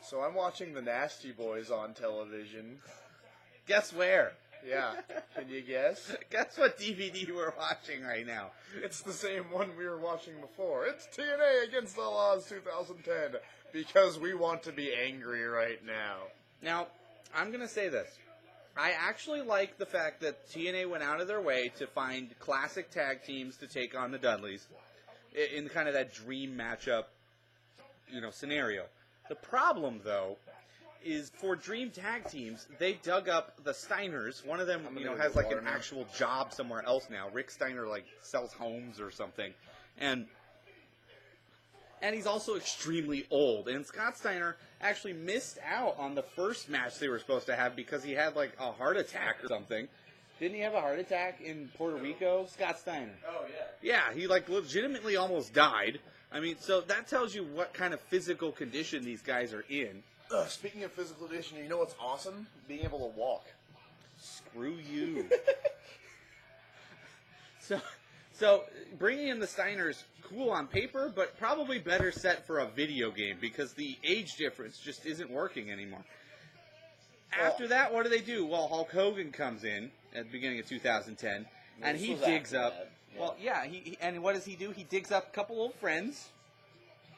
So I'm watching the Nasty Boys on television. Guess where? Yeah. Can you guess? Guess what DVD we're watching right now? It's the same one we were watching before. It's TNA Against All Odds 2010. Because we want to be angry right now. Now, I'm going to say this. I actually like the fact that TNA went out of their way to find classic tag teams to take on the Dudleys in kind of that dream matchup, scenario. The problem, though, is for dream tag teams, they dug up the Steiners. One of them, has like an actual job somewhere else now. Rick Steiner sells homes or something, and he's also extremely old. And Scott Steiner actually missed out on the first match they were supposed to have because he had a heart attack or something. Didn't he have a heart attack in Puerto Rico? Scott Steiner. Oh, yeah. Yeah, he legitimately almost died. I mean, so that tells you what kind of physical condition these guys are in. Speaking of physical condition, you know what's awesome? Being able to walk. Screw you. So bringing in the Steiners, cool on paper, but probably better set for a video game because the age difference just isn't working anymore. After that, what do? Well, Hulk Hogan comes in at the beginning of 2010, and he digs up. That. Yeah. Well, yeah, and what does he do? He digs up a couple old friends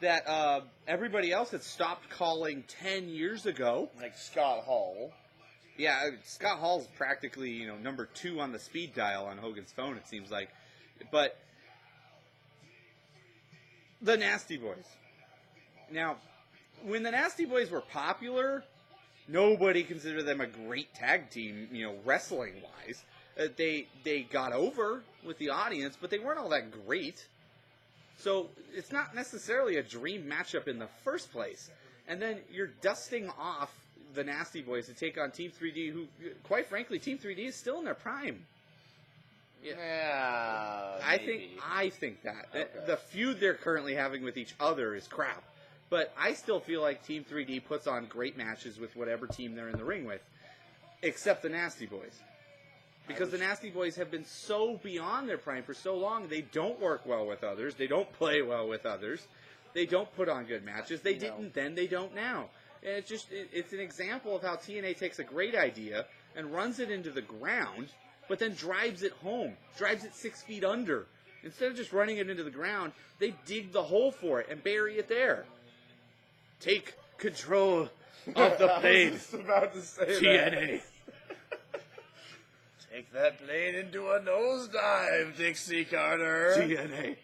that everybody else had stopped calling 10 years ago. Like Scott Hall. Yeah, Scott Hall's practically, number 2 on the speed dial on Hogan's phone, it seems like. But the Nasty Boys. Now, when the Nasty Boys were popular, nobody considered them a great tag team, wrestling-wise. They got over with the audience, but they weren't all that great. So it's not necessarily a dream matchup in the first place. And then you're dusting off the Nasty Boys to take on Team 3D, who, quite frankly, Team 3D is still in their prime. Yeah, I think that. Okay. The feud they're currently having with each other is crap. But I still feel like Team 3D puts on great matches with whatever team they're in the ring with, except the Nasty Boys. Because the Nasty Boys have been so beyond their prime for so long, they don't work well with others. They don't play well with others. They don't put on good matches. They didn't then, they don't now. And it's an example of how TNA takes a great idea and runs it into the ground, but then drives it home, drives it 6 feet under. Instead of just running it into the ground, they dig the hole for it and bury it there. Take control of the plane. I was just about to say TNA. Take that plane into a nosedive, Dixie Carter. TNA.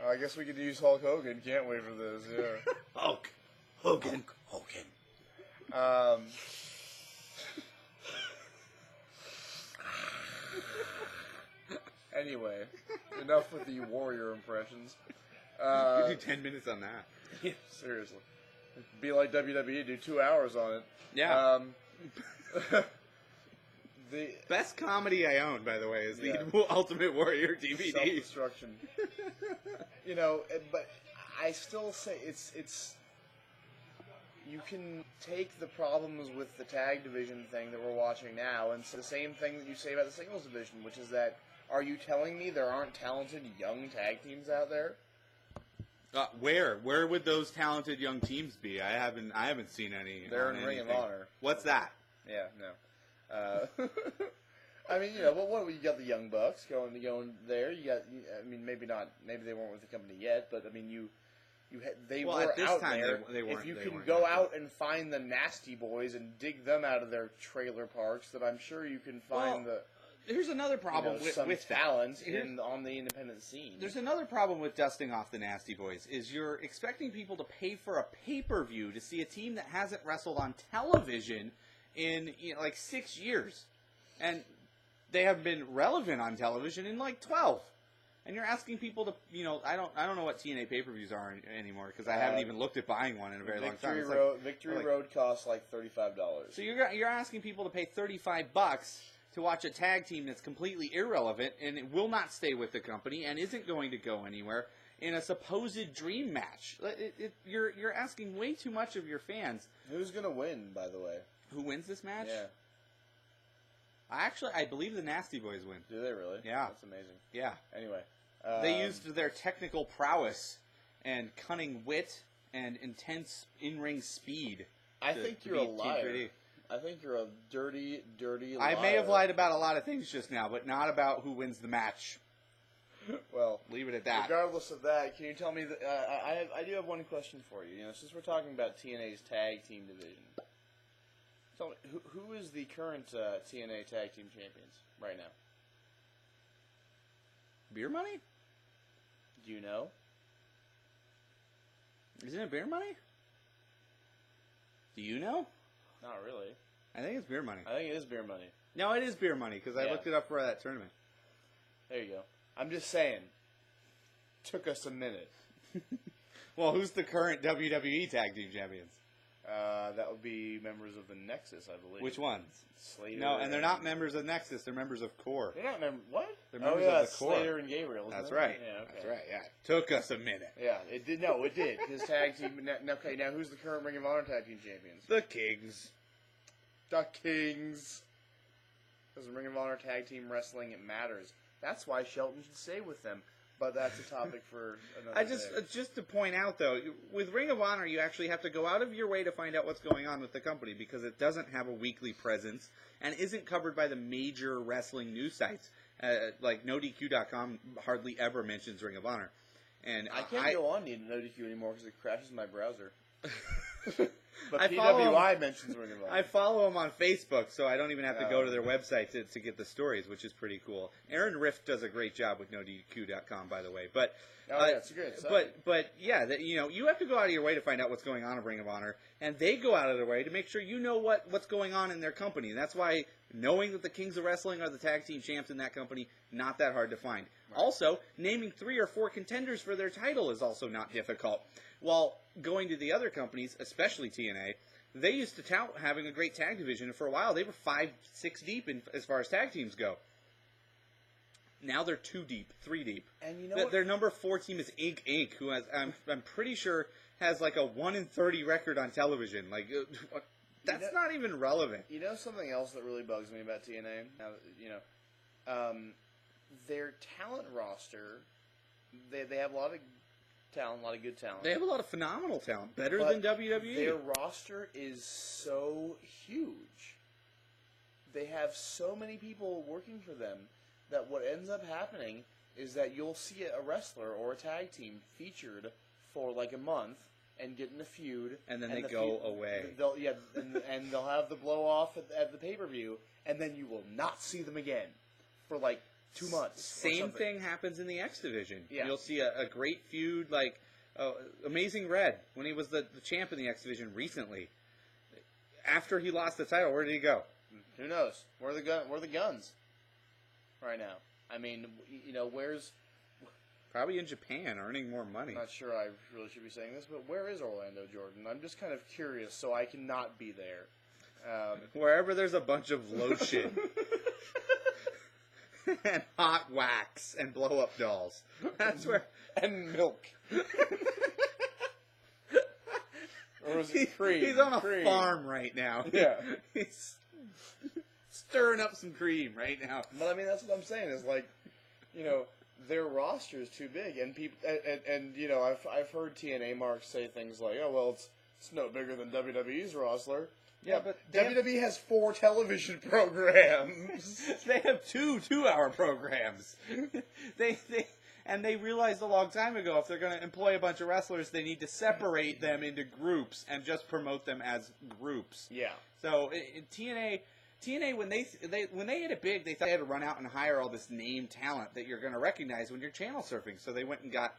I guess we could use Hulk Hogan. Can't wait for this, yeah. Hulk. Hogan. Anyway, enough with the Warrior impressions. You do 10 minutes on that. Yeah, seriously. It'd be like WWE, do 2 hours on it. Yeah. The best comedy I own, by the way, is the Ultimate Warrior DVD. Self-destruction. But I still say it's. You can take the problems with the tag division thing that we're watching now, and it's the same thing that you say about the singles division, which is that, are you telling me there aren't talented young tag teams out there? Where would those talented young teams be? I haven't seen any. They're in Ring of Honor. What's that? Yeah, no. I mean, what you got the Young Bucks going there. You got, maybe not. Maybe they weren't with the company yet, but I mean, they were at this out time, there. They weren't, if you can go out and find the Nasty Boys and dig them out of their trailer parks, then I'm sure you can find Here's another problem with talent on the independent scene. There's another problem with dusting off the Nasty Boys is you're expecting people to pay for a pay-per-view to see a team that hasn't wrestled on television in 6 years, and they have been relevant on television in 12. And you're asking people to, I don't know what TNA pay-per-views are anymore because I haven't even looked at buying one in a very long time. Victory Road costs $35. So you're asking people to pay $35 to watch a tag team that's completely irrelevant and it will not stay with the company and isn't going to go anywhere in a supposed dream match. You're asking way too much of your fans. Who's gonna win, by the way? Who wins this match? Yeah. I believe the Nasty Boys win. Do they really? Yeah. That's amazing. Yeah. Anyway. They used their technical prowess and cunning wit and intense in-ring speed. I think you're a liar. I think you're a dirty, dirty liar. I may have lied about a lot of things just now, but not about who wins the match. Well, leave it at that. Regardless of that, can you tell me? I do have one question for you. Since we're talking about TNA's tag team division, tell me who is the current TNA tag team champions right now? Beer Money? Do you know? Isn't it Beer Money? Do you know? Not really. I think it's Beer Money. I think it is Beer Money. No, it is Beer Money because I looked it up for that tournament. There you go. I'm just saying. Took us a minute. Well, who's the current WWE Tag Team Champions? That would be members of the Nexus, I believe. Which ones? Slater. No, and they're not members of Nexus. They're members of Core. They're not members. What? They're members of the Core. Slater and Gabriel. That's right. Yeah, okay. That's right. Yeah. Took us a minute. Yeah, it did. No, it did. His tag team. Okay, now who's the current Ring of Honor Tag Team Champions? The Kings. The Kings. Because Ring of Honor Tag Team Wrestling, it matters. That's why Shelton should stay with them. But that's a topic for another day. Just to point out, though, with Ring of Honor, you actually have to go out of your way to find out what's going on with the company because it doesn't have a weekly presence and isn't covered by the major wrestling news sites. Like NoDQ.com hardly ever mentions Ring of Honor. And I can't go on NoDQ anymore because it crashes my browser. But I PWI mentions Ring of Honor. I follow them on Facebook, so I don't even have to go to their website to get the stories, which is pretty cool. Aaron Riff does a great job with NoDQ.com, by the way. But it's a great site. But yeah, you have to go out of your way to find out what's going on in Ring of Honor, and they go out of their way to make sure you know what's going on in their company. And that's why knowing that the Kings of Wrestling are the tag team champs in that company, not that hard to find. Right. Also, naming 3 or 4 contenders for their title is also not difficult. While going to the other companies, especially TNA, they used to tout having a great tag division, and for a while they were 5-6 deep as far as tag teams go. Now they're 2 deep, 3 deep. And you know their number 4 team is Inc., who has I'm pretty sure has like a 1-30 record on television. Like that's not even relevant. You know something else that really bugs me about TNA? Now, their talent roster, they have a lot of talent, a lot of good talent. They have a lot of phenomenal talent, better than WWE. Their roster is so huge. They have so many people working for them that what ends up happening is that you'll see a wrestler or a tag team featured for like a month and get in a feud, and then they go away. And they'll have the blow off at the pay-per-view, and then you will not see them again for like 2 months. Same thing happens in the X division. Yeah. You'll see a great feud like Amazing Red when he was the champ in the X division recently. After he lost the title, where did he go? Who knows? Where are the guns right now? I mean, where's... Probably in Japan, earning more money. I'm not sure I really should be saying this, but where is Orlando Jordan? I'm just kind of curious, so I cannot be there. Wherever there's a bunch of lotion. And hot wax and blow-up dolls. That's where... And milk. Or was it cream? He's on a farm right now. Yeah. He's stirring up some cream right now. But I mean, that's what I'm saying is like, their roster is too big, and people, and I've heard TNA marks say things like, "Oh well, it's no bigger than WWE's roster." Yeah, but WWE has 4 television programs. They have 2 2-hour programs. They realized a long time ago if they're going to employ a bunch of wrestlers, they need to separate them into groups and just promote them as groups. Yeah. So TNA when they hit it big, they thought they had to run out and hire all this name talent that you're going to recognize when you're channel surfing. So they went and got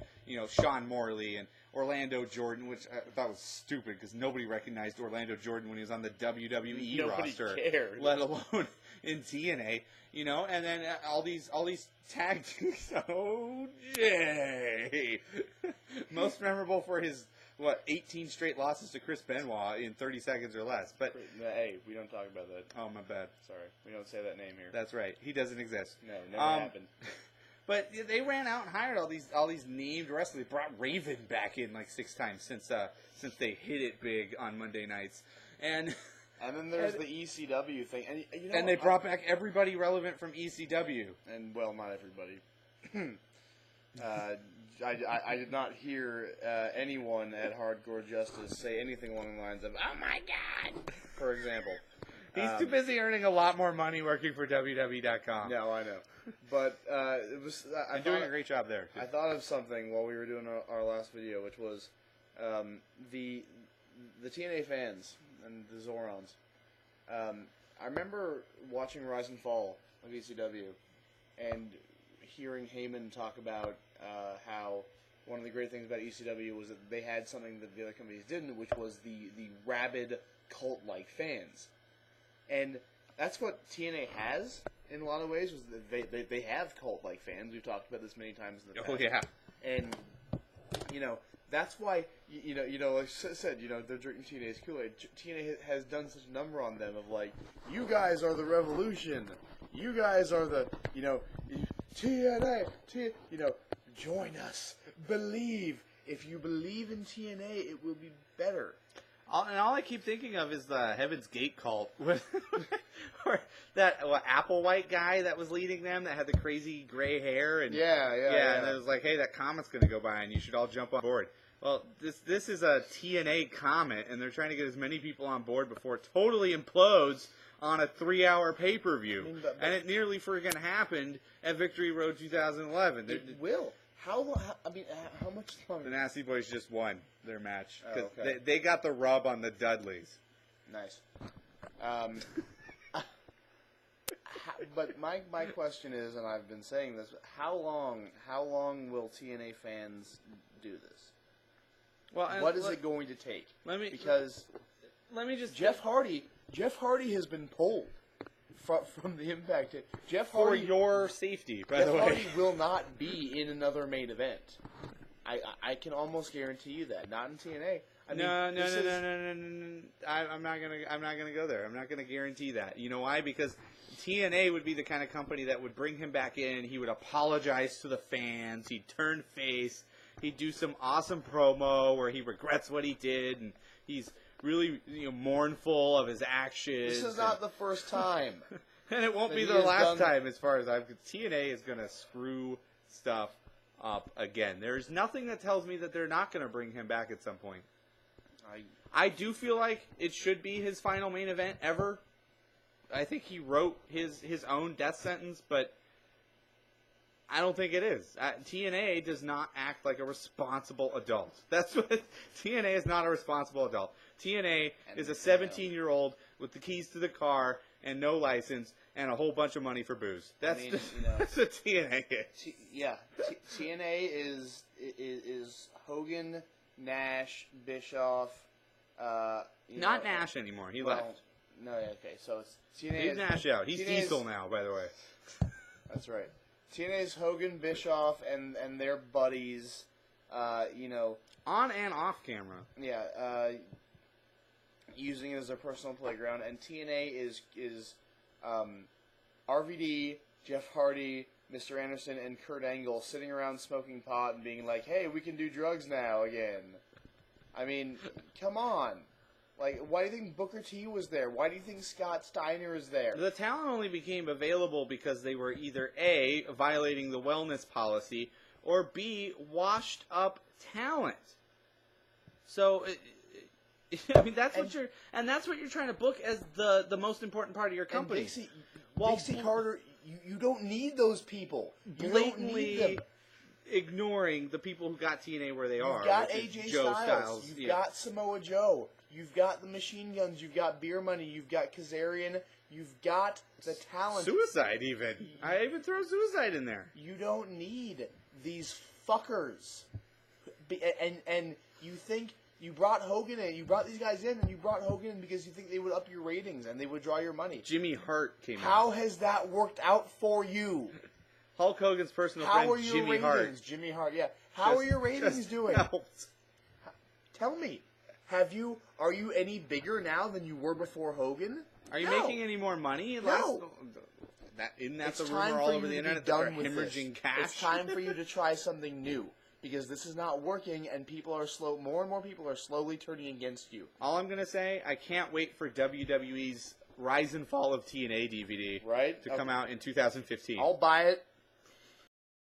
Sean Morley and Orlando Jordan, which I thought was stupid because nobody recognized Orlando Jordan when he was on the WWE roster, cared. let alone in TNA. And then all these tag teams. Oh, Jay, most memorable for his 18 straight losses to Chris Benoit in 30 seconds or less. But hey, we don't talk about that. Oh, my bad. Sorry, we don't say that name here. That's right. He doesn't exist. No, never happened. But they ran out and hired all these named wrestlers. They brought Raven back in like 6 times since they hit it big on Monday nights, and then there's the ECW thing, and they brought back everybody relevant from ECW, and well, not everybody. I did not hear anyone at Hardcore Justice say anything along the lines of "Oh my God," for example. He's too busy earning a lot more money working for WWE.com. No, I know, but it was. I'm doing a great job there. I thought of something while we were doing our last video, which was the TNA fans and the Zorons. I remember watching Rise and Fall of ECW and hearing Heyman talk about how one of the great things about ECW was that they had something that the other companies didn't, which was the rabid cult-like fans. And that's what TNA has in a lot of ways. Was that they have cult-like fans. We've talked about this many times in the past. Oh yeah. And that's why like I said, they're drinking TNA's Kool-Aid. TNA has done such a number on them of like, you guys are the revolution. You guys are the TNA. Join us. Believe. If you believe in TNA, it will be better. And all I keep thinking of is the Heaven's Gate cult, or that Applewhite guy that was leading them that had the crazy gray hair, and yeah. And it was like, hey, that comet's going to go by, and you should all jump on board. Well, this is a TNA comet, and they're trying to get as many people on board before it totally implodes on a 3-hour pay-per-view, and it nearly friggin' happened at Victory Road 2011. It will. How much longer? The Nasty Boys just won their match because okay. they got the rub on the Dudleys. Nice. But my question is, and I've been saying this, how long will TNA fans do this? Well, what is it going to take? Let me just Jeff Hardy has been pulled from the Impact. Jeff Hardy, for your safety, by the way. Jeff Hardy will not be in another main event. I can almost guarantee you that. Not in TNA. No. I'm not gonna go there. I'm not gonna guarantee that. You know why? Because TNA would be the kind of company that would bring him back in. He would apologize to the fans. He'd turn face. He'd do some awesome promo where he regrets what he did, and he's really mournful of his actions. This is not the first time. And it won't be the last time, as far as TNA is going to screw stuff up again. There's nothing that tells me that they're not going to bring him back at some point. I do feel like it should be his final main event ever. I think he wrote his own death sentence, but I don't think it is. TNA does not act like a responsible adult. That's what TNA is. Not a responsible adult. TNA is a 17-year-old with the keys to the car and no license and a whole bunch of money for booze. That's that's what TNA is. TNA is Hogan, Nash, Bischoff. Not Nash anymore. He left. No, okay. So it's TNA. Leave Nash out. He's Diesel now, by the way. That's right. TNA's Hogan, Bischoff, and their buddies, on and off camera. Yeah, using it as their personal playground. And TNA is RVD, Jeff Hardy, Mr. Anderson, and Kurt Angle sitting around smoking pot and being like, "Hey, we can do drugs now again." I mean, come on. Like, why do you think Booker T was there? Why do you think Scott Steiner is there? The talent only became available because they were either A, violating the wellness policy, or B, washed up talent. So, I mean, that's what you're trying to book as the most important part of your company. And Dixie Carter, you don't need those people. You blatantly ignoring the people who got TNA where they are. You've got AJ Styles. You've got Samoa Joe. You've got the Machine Guns. You've got Beer Money. You've got Kazarian. You've got the talent. Suicide, even. I even throw Suicide in there. You don't need these fuckers. And you think you brought Hogan in. You brought these guys in, and you brought Hogan in because you think they would up your ratings and they would draw your money. Jimmy Hart came out. How has that worked out for you? Hulk Hogan's personal friend, Jimmy Hart. Jimmy Hart, yeah. How are your ratings doing? Tell me. Are you any bigger now than you were before Hogan? Are you making any more money? No. Isn't that the rumor all over the internet that they're hemorrhaging cash? It's time for you to try something new. Because this is not working, and more and more people are slowly turning against you. All I'm going to say, I can't wait for WWE's Rise and Fall of TNA DVD to come out in 2015. I'll buy it.